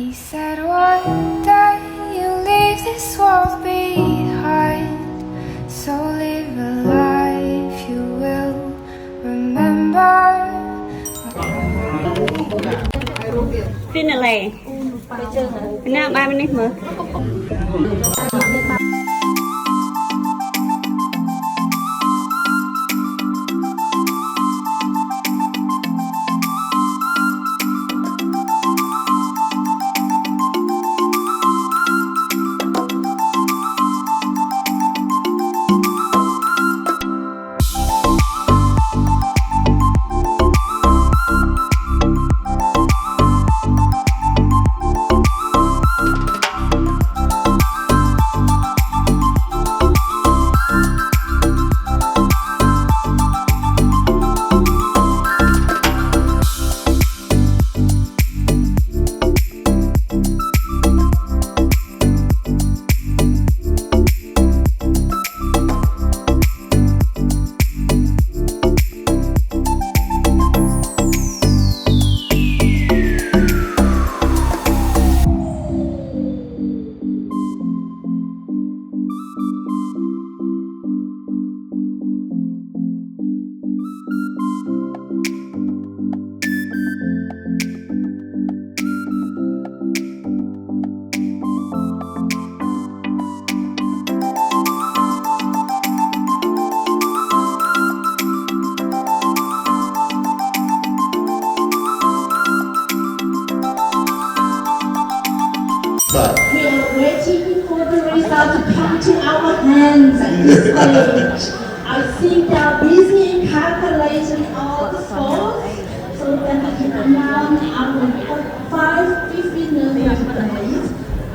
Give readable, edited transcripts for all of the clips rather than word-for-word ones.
He said one day you'll leave this world behind, so live a life you will remember. ฟินอะไรหน้าบ้านมันนี่มั้ง We are waiting for the result to come to our hands at this stage. I think they are busy in calculating all the scores so that we can announce our top 5 winners today.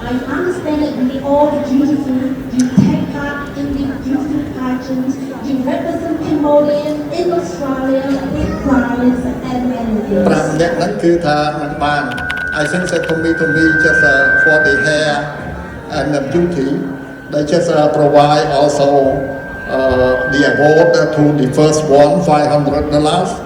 I understand that we all beautiful, you take part in the beautiful pageant, you represent Cambodia in Australia with clients and managers. 5 នាក់ហ្នឹងគឺថាមិនបាន I think that to me just for the hair and the beauty they just provide also the award to the first one $500